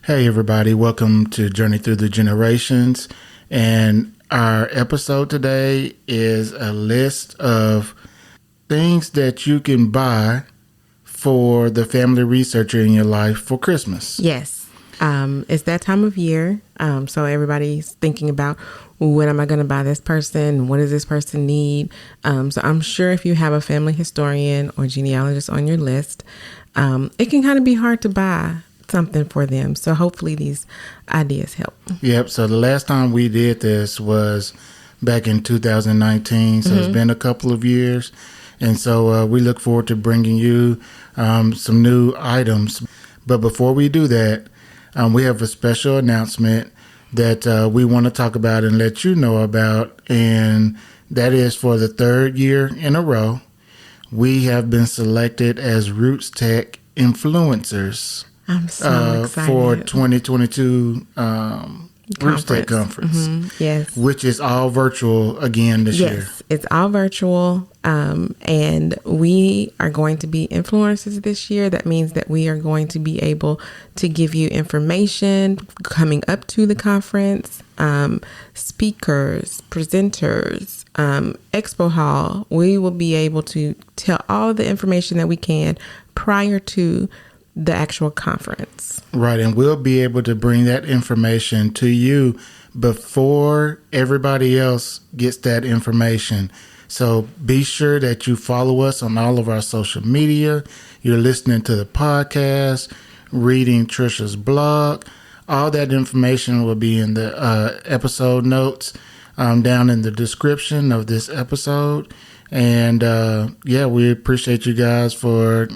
Hey everybody, welcome to Journey Through the Generations. And our episode today is a list of things that you can buy for the family researcher in your life for Christmas. Yes. It's that time of year. So everybody's thinking about, when am I going to buy this person? What does this person need? So I'm sure if you have a family historian or genealogist on your list, it can kind of be hard to buy something for them. So hopefully these ideas help. Yep. So the last time we did this was back in 2019. So It's been a couple of years. And so we look forward to bringing you some new items. But before we do that, we have a special announcement that we want to talk about and let you know about. And that is for the third year in a row, we have been selected as Roots Tech influencers. I'm so excited. For 2022 Roots Tech Conference. Yes. Which is all virtual again this year. Yes, it's all virtual. And we are going to be influencers this year. That means that we are going to be able to give you information coming up to the conference, speakers, presenters, expo hall. We will be able to tell all the information that we can prior to the actual conference. Right. And we'll be able to bring that information to you before everybody else gets that information. So be sure that you follow us on all of our social media. You're listening to the podcast, reading Trisha's blog. All that information will be in the episode notes down in the description of this episode. And we appreciate you guys for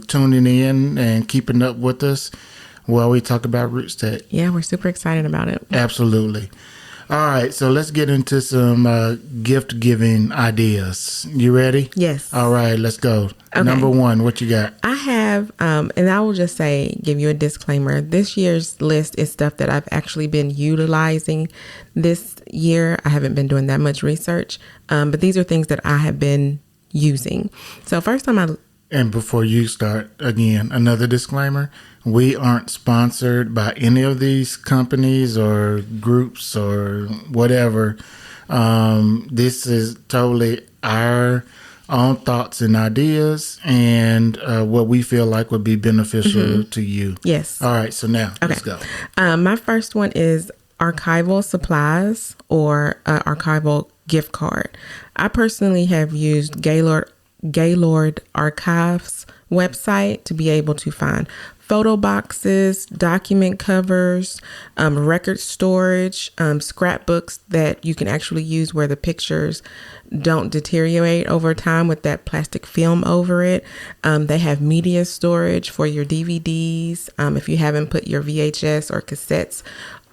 tuning in and keeping up with us while we talk about Roots Tech. Yeah, we're super excited about it. Absolutely. All right, so let's get into some gift giving ideas. You ready? Yes. All right, let's go. Okay. Number one, what you got? I have, and I will just give you a disclaimer. This year's list is stuff that I've actually been utilizing this year. I haven't been doing that much research, but these are things that I have been using. So first time And before you start, again, another disclaimer. We aren't sponsored by any of these companies or groups or whatever. This is totally our own thoughts and ideas and what we feel like would be beneficial to you. Yes. All right. So now let's go. My first one is archival supplies or archival gift card. I personally have used Gaylord Archives website to be able to find photo boxes, document covers, record storage, scrapbooks that you can actually use where the pictures don't deteriorate over time with that plastic film over it. They have media storage for your DVDs. If you haven't put your VHS or cassettes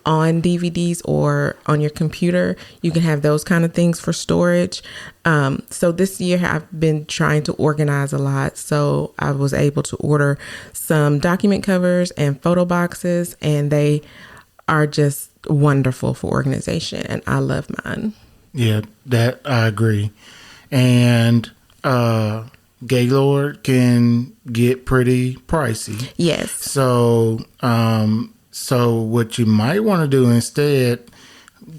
on DVDs or on your computer, you can have those kind of things for storage. So this year I've been trying to organize a lot. So I was able to order some document covers and photo boxes, and they are just wonderful for organization. And I love mine. Yeah, that I agree. And Gaylord can get pretty pricey. Yes. So what you might want to do instead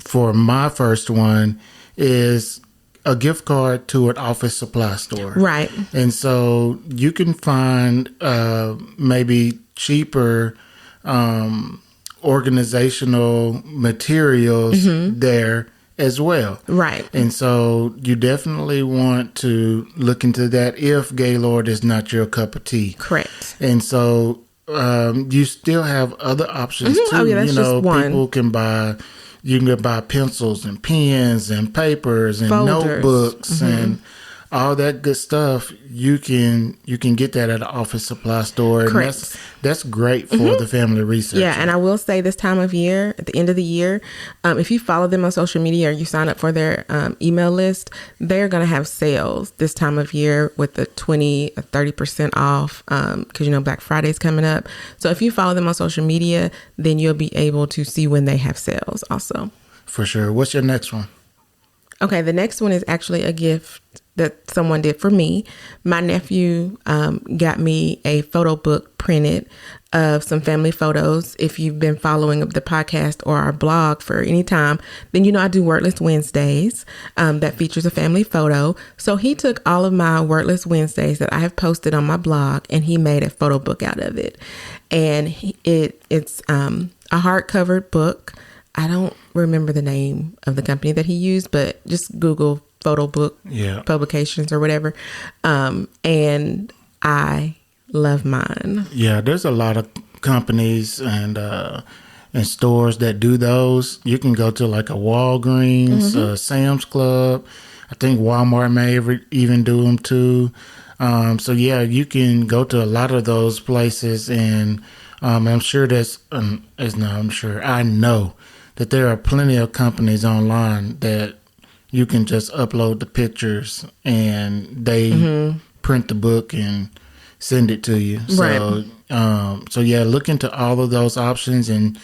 for my first one is a gift card to an office supply store. Right. And so you can find maybe cheaper organizational materials there as well. Right. And so you definitely want to look into that if Gaylord is not your cup of tea. Correct. And so you still have other options too. Oh yeah, that's just one. People can buy. You can buy pencils and pens and papers and folders, notebooks and all that good stuff. You can get that at an office supply store. And Correct. That's great for the family research. Yeah, and I will say this time of year, at the end of the year, if you follow them on social media or you sign up for their email list, they're going to have sales this time of year with the 20 or 30% off because, Black Friday's coming up. So if you follow them on social media, then you'll be able to see when they have sales also. For sure. What's your next one? Okay, the next one is actually a gift that someone did for me. My nephew got me a photo book printed of some family photos. If you've been following the podcast or our blog for any time, then you know I do Wordless Wednesdays that features a family photo. So he took all of my Wordless Wednesdays that I have posted on my blog, and he made a photo book out of it. And it's a hardcover book. I don't remember the name of the company that he used, but just Google photo book publications or whatever. And I love mine. Yeah, there's a lot of companies and stores that do those. You can go to like a Walgreens, Sam's Club. I think Walmart may even do them too. So yeah, you can go to a lot of those places, and I'm sure I know that there are plenty of companies online that you can just upload the pictures and they print the book and send it to you. So, so yeah, look into all of those options and,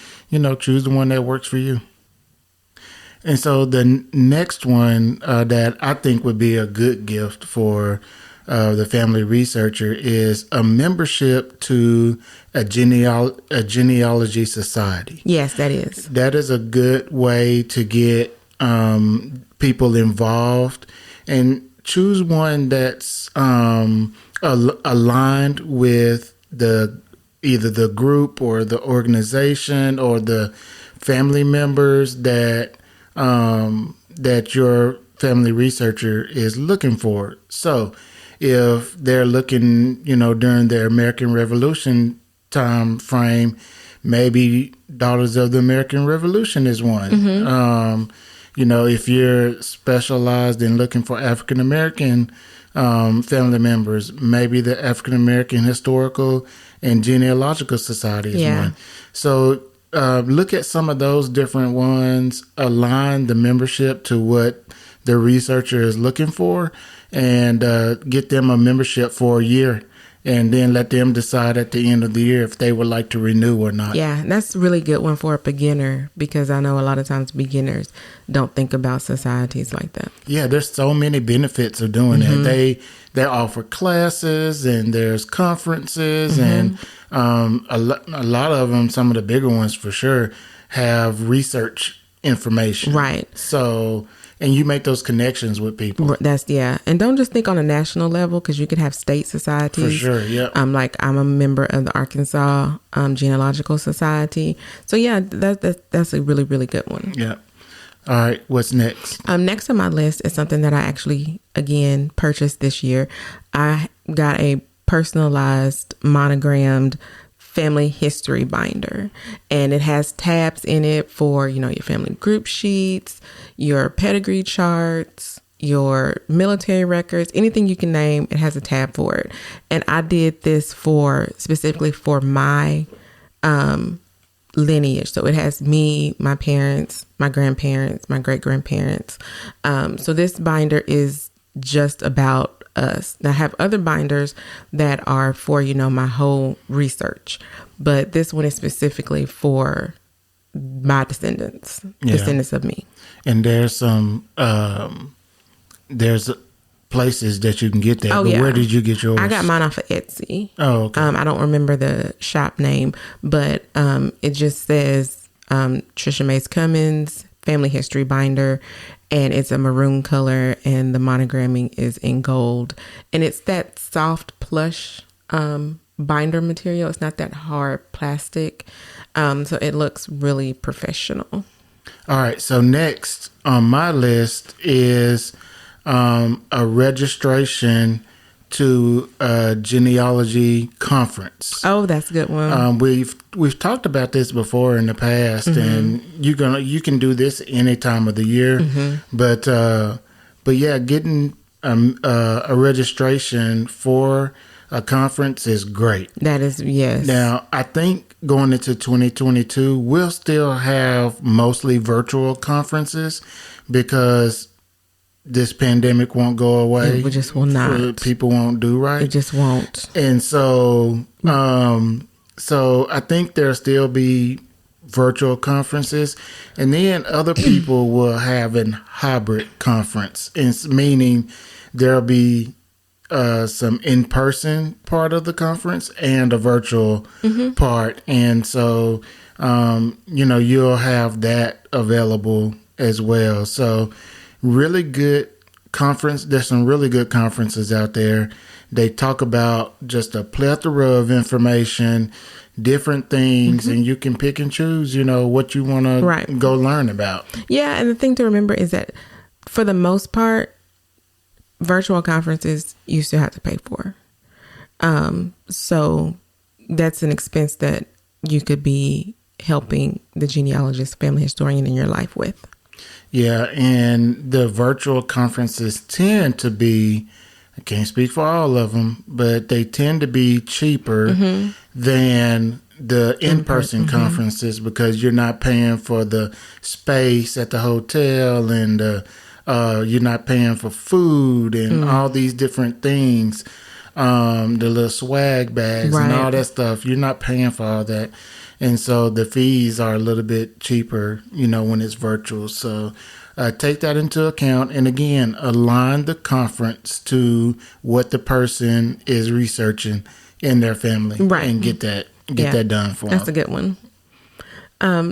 choose the one that works for you. And so the next one that I think would be a good gift for the family researcher is a membership to a genealogy society. Yes, that is. That is a good way to get people involved, and choose one that's aligned with either the group or the organization or the family members that your family researcher is looking for. So if they're looking, during the American Revolution time frame, maybe Daughters of the American Revolution is one. If you're specialized in looking for African American family members, maybe the African American Historical and Genealogical Society is one. So look at some of those different ones, align the membership to what the researcher is looking for, and get them a membership for a year, and then let them decide at the end of the year if they would like to renew or not. Yeah, that's a really good one for a beginner, because I know a lot of times beginners don't think about societies like that. Yeah, there's so many benefits of doing that. They offer classes, and there's conferences, and a lot of them, some of the bigger ones for sure, have research information. Right. So, and you make those connections with people. And don't just think on a national level, because you could have state societies. For sure, yeah. Like I'm a member of the Arkansas Genealogical Society. So yeah, that's a really, really good one. Yeah. All right, what's next? Next on my list is something that I actually, again, purchased this year. I got a personalized monogrammed family history binder, and it has tabs in it for your family group sheets, your pedigree charts, your military records, anything you can name. It has a tab for it. And I did this specifically for my lineage. So it has me, my parents, my grandparents, my great grandparents. So this binder is just about us. Now, I have other binders that are for, my whole research, but this one is specifically for my descendants of me. And there's some, there's places that you can get that. Oh, but where did you get yours? I got mine off of Etsy. Oh, okay. I don't remember the shop name, but it just says Trisha Mays Cummins Family History Binder, and it's a maroon color, and the monogramming is in gold, and it's that soft plush binder material. It's not that hard plastic, so it looks really professional. All right, so next on my list is a registration to a genealogy conference. Oh, that's a good one. We've talked about this before in the past, and you can do this any time of the year. But yeah, getting a registration for a conference is great. That is, yes. Now, I think going into 2022, we'll still have mostly virtual conferences because this pandemic won't go away. It just will not. People won't do right. It just won't. And so, so I think there'll still be virtual conferences, and then other people will have an hybrid conference, it's meaning there'll be some in-person part of the conference and a virtual part. And so, you'll have that available as well. So really good conference. There's some really good conferences out there. They talk about just a plethora of information, different things, and you can pick and choose, what you want to go learn about. Yeah. And the thing to remember is that for the most part, virtual conferences you still have to pay for. So that's an expense that you could be helping the genealogist, family historian in your life with. Yeah. And the virtual conferences tend to be, I can't speak for all of them, but they tend to be cheaper than the in-person conferences because you're not paying for the space at the hotel and you're not paying for food and all these different things, the little swag bags and all that stuff. You're not paying for all that. And so the fees are a little bit cheaper, when it's virtual. So take that into account. And again, align the conference to what the person is researching in their family and get that done for them. That's a good one.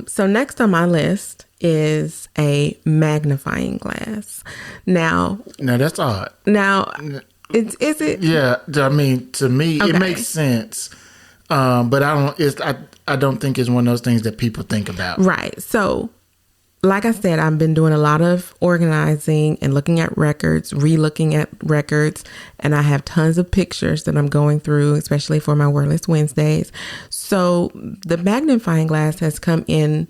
So next on my list is a magnifying glass. Now that's odd. Now, is it? Yeah, I mean, to me, it makes sense, but I don't think it's one of those things that people think about. Right. So, like I said, I've been doing a lot of organizing and looking at records, re-looking at records, and I have tons of pictures that I'm going through, especially for my Wordless Wednesdays. So the magnifying glass has come in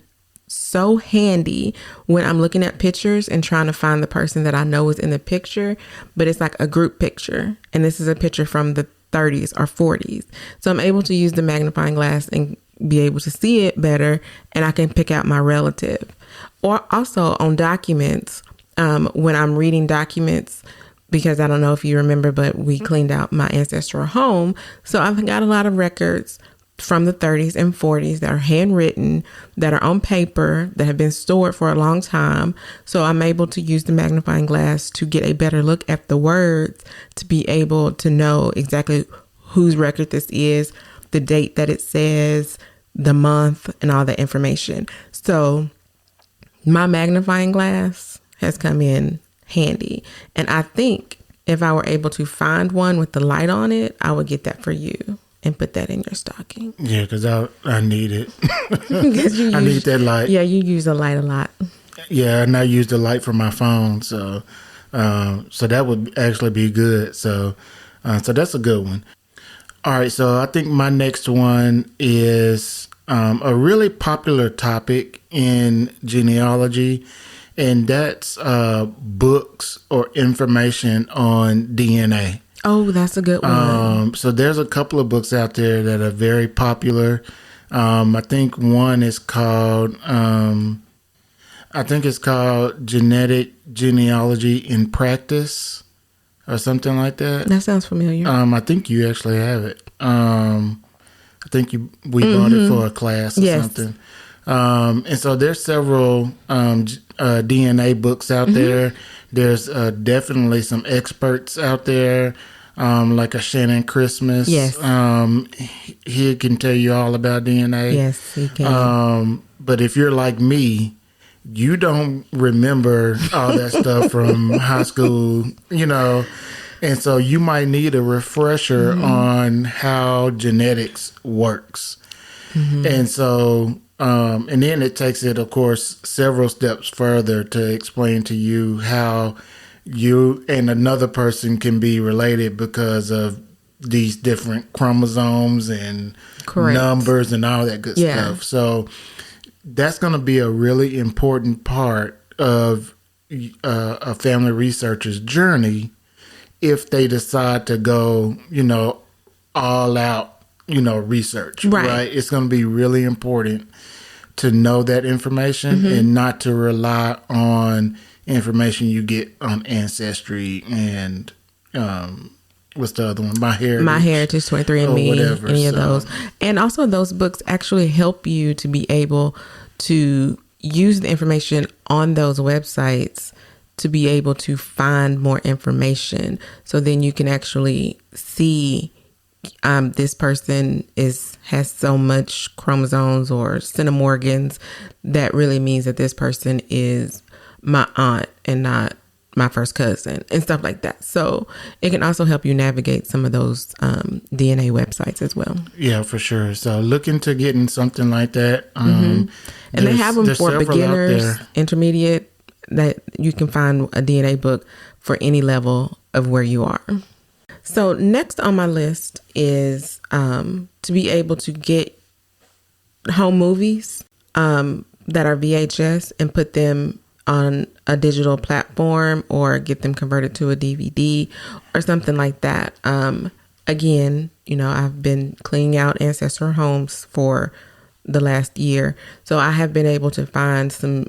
so handy when I'm looking at pictures and trying to find the person that I know is in the picture, but it's like a group picture. And this is a picture from the 30s or 40s. So I'm able to use the magnifying glass and be able to see it better, and I can pick out my relative. Or also on documents, when I'm reading documents, because I don't know if you remember, but we cleaned out my ancestral home. So I've got a lot of records from the 30s and 40s that are handwritten, that are on paper, that have been stored for a long time. So I'm able to use the magnifying glass to get a better look at the words, to be able to know exactly whose record this is, the date that it says, the month, and all that information. So my magnifying glass has come in handy. And I think if I were able to find one with the light on it, I would get that for you and put that in your stocking. Yeah, because I need it. I need that light. Yeah, you use the light a lot. Yeah, and I use the light from my phone, so that would actually be good. So that's a good one. All right, so I think my next one is a really popular topic in genealogy, and that's books or information on DNA. Oh, that's a good one. So there's a couple of books out there that are very popular. I think one is called, Genealogy in Practice or something like that. That sounds familiar. I think you actually have it. I think we bought it for a class or something. And so there's several DNA books out there. There's definitely some experts out there, like a Shannon Christmas. Yes. He can tell you all about DNA. Yes, he can. But if you're like me, you don't remember all that stuff from high school, and so you might need a refresher on how genetics works. And so, and then it takes it, of course, several steps further to explain to you how you and another person can be related because of these different chromosomes and numbers and all that good stuff. So that's going to be a really important part of a family researcher's journey if they decide to go, all out, research, right? It's going to be really important to know that information and not to rely on information you get on Ancestry and what's the other one? My Heritage. My Heritage, 23andMe, whatever, any of those. And also those books actually help you to be able to use the information on those websites to be able to find more information. So then you can actually see this person has so much chromosomes or centimorgans. That really means that this person is my aunt and not my first cousin and stuff like that. So it can also help you navigate some of those DNA websites as well. Yeah, for sure. So look into getting something like that. And they have them for beginners, intermediate, that you can find a DNA book for any level of where you are. So next on my list is to be able to get home movies that are VHS and put them on a digital platform or get them converted to a DVD or something like that. Again, I've been cleaning out ancestral homes for the last year. So I have been able to find some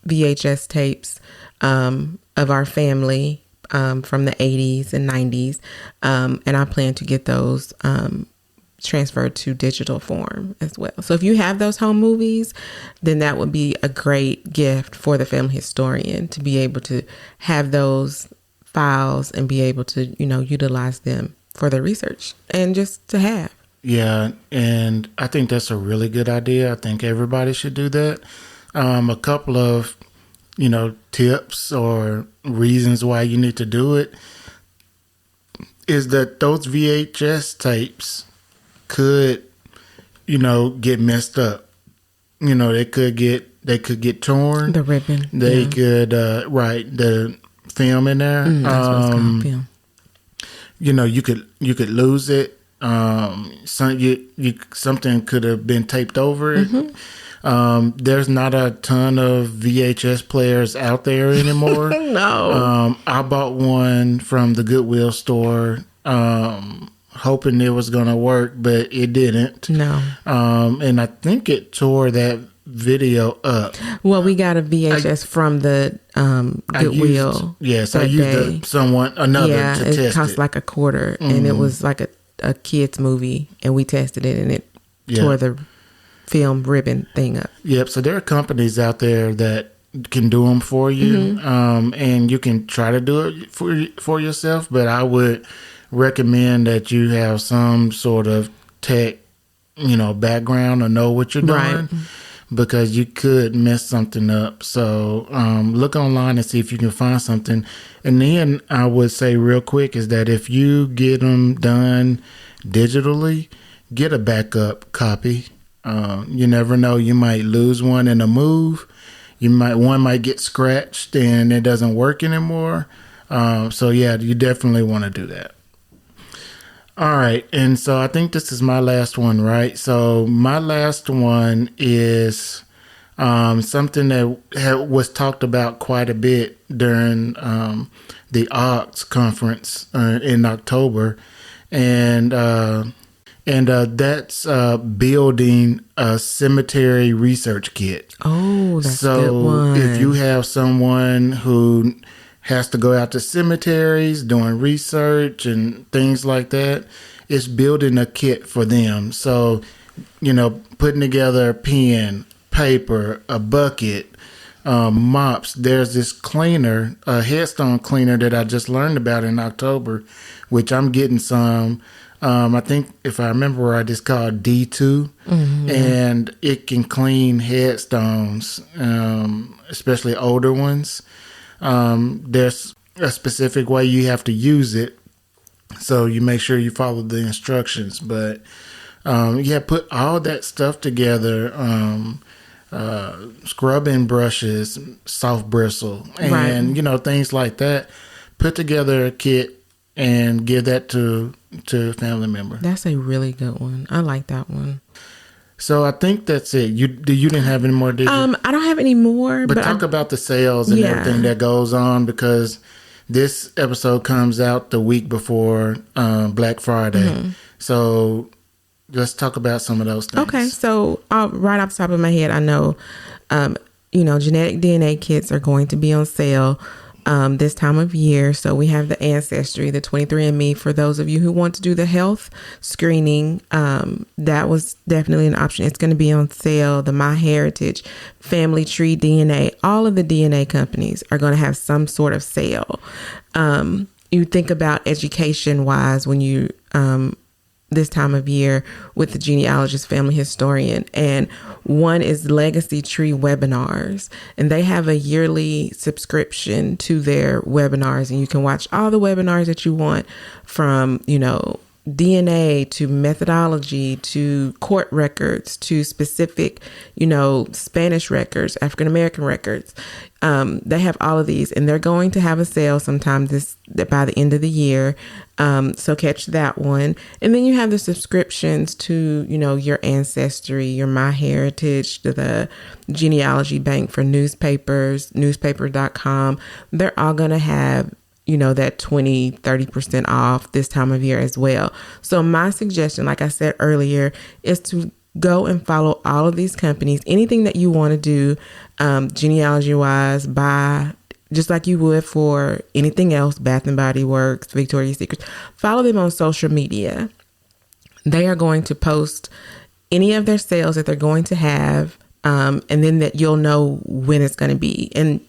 VHS tapes of our family from the 80s and 90s. And I plan to get those transferred to digital form as well. So if you have those home movies, then that would be a great gift for the family historian to be able to have those files and be able to, utilize them for their research and just to have. Yeah, and I think that's a really good idea. I think everybody should do that. A couple of, tips or reasons why you need to do it is that those VHS tapes could, get messed up. They could get torn. The ribbon. They could, the film in there. That's what it's called, film. You could lose it. Something could have been taped over it. Mm-hmm. There's not a ton of VHS players out there anymore. No. I bought one from the Goodwill store, hoping it was going to work, but it didn't. No. And I think it tore that video up. Well, we got a VHS from the Goodwill. I used another to test it. It cost like $0.25, and it was like a kid's movie, and we tested it, and it tore the film ribbon thing up. Yep. So there are companies out there that can do them for you, and you can try to do it for yourself. But I would recommend that you have some sort of tech, background or know what you're doing. Right. Because you could mess something up. So look online and see if you can find something. And then I would say real quick is that if you get them done digitally, get a backup copy. You never know. You might lose one in a move. One might get scratched and it doesn't work anymore. So yeah, you definitely want to do that. All right. And so I think this is my last one, right? So my last one is something that was talked about quite a bit during the AUX conference in October. And that's building a cemetery research kit. Oh, that's a good one. If you have someone who has to go out to cemeteries doing research and things like that, it's building a kit for them. So, putting together a pen, paper, a bucket, mops. There's this cleaner, a headstone cleaner that I just learned about in October, which I'm getting some. I think if I remember right, it's called D2, and it can clean headstones, especially older ones. There's a specific way you have to use it, so you make sure you follow the instructions. But put all that stuff together, scrubbing brushes, soft bristle, and things like that. Put together a kit and give that to a family member. That's a really good one. I like that one. So I think that's it. You didn't have any more, did you? I don't have any more. But talk about the sales and everything that goes on, because this episode comes out the week before Black Friday. So let's talk about some of those things. Okay, so right off the top of my head, I know, genetic DNA kits are going to be on sale this time of year. So we have the Ancestry, the 23andMe. For those of you who want to do the health screening, that was definitely an option. It's going to be on sale. The MyHeritage, Family Tree DNA, all of the DNA companies are going to have some sort of sale. You think about education wise when you, this time of year with the genealogist, family historian, and one is Legacy Tree Webinars, and they have a yearly subscription to their webinars, and you can watch all the webinars that you want, from, DNA to methodology to court records to specific, Spanish records, African American records. They have all of these, and they're going to have a sale sometime by the end of the year. So catch that one. And then you have the subscriptions to, your Ancestry, your MyHeritage, to the Genealogy Bank for newspapers, newspaper.com. They're all going to have that 20-30% off this time of year as well. So my suggestion, like I said earlier, is to go and follow all of these companies. Anything that you want to do, genealogy wise, buy, just like you would for anything else, Bath and Body Works, Victoria's Secret, follow them on social media. They are going to post any of their sales that they're going to have, and then that you'll know when it's going to be. And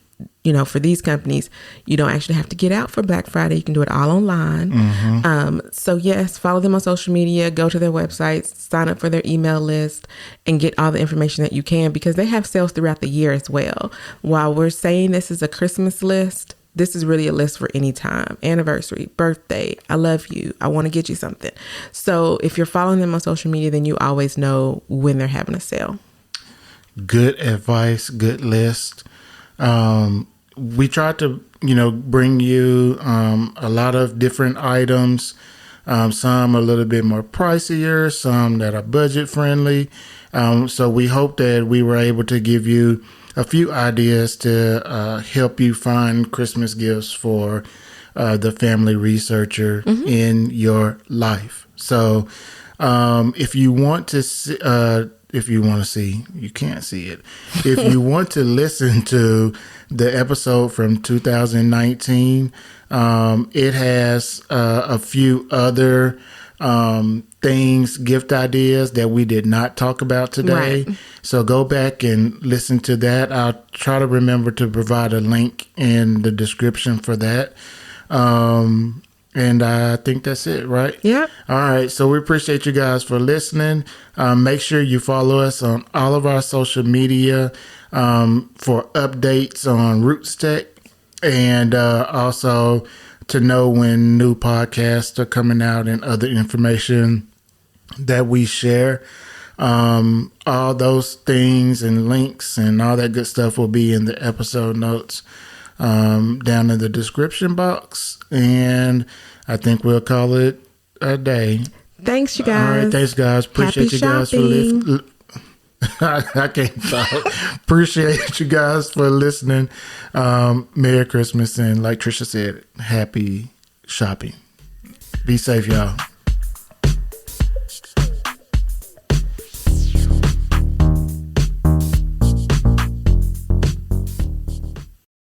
for these companies, you don't actually have to get out for Black Friday. You can do it all online. Mm-hmm. So yes, follow them on social media, go to their websites, sign up for their email list, and get all the information that you can, because they have sales throughout the year as well. While we're saying this is a Christmas list, this is really a list for any time, anniversary, birthday, I love you, I want to get you something. So if you're following them on social media, then you always know when they're having a sale. Good advice, good list. We tried to, bring you a lot of different items, some a little bit more pricier, some that are budget friendly. So we hope that we were able to give you a few ideas to help you find Christmas gifts for the family researcher in your life. So if you want to see, you can't see it. If you want to listen to the episode from 2019, it has a few other things, gift ideas that we did not talk about today. Right. So go back and listen to that. I'll try to remember to provide a link in the description for that. And I think that's it, right? Yeah. All right. So we appreciate you guys for listening. Make sure you follow us on all of our social media for updates on Roots Tech, and also to know when new podcasts are coming out and other information that we share. All those things and links and all that good stuff will be in the episode notes down in the description box. And I think we'll call it a day. Thanks, you guys. All right, thanks, guys. Appreciate you guys for listening. I can't talk. Appreciate you guys for listening. Merry Christmas, and like Trisha said, happy shopping. Be safe, y'all.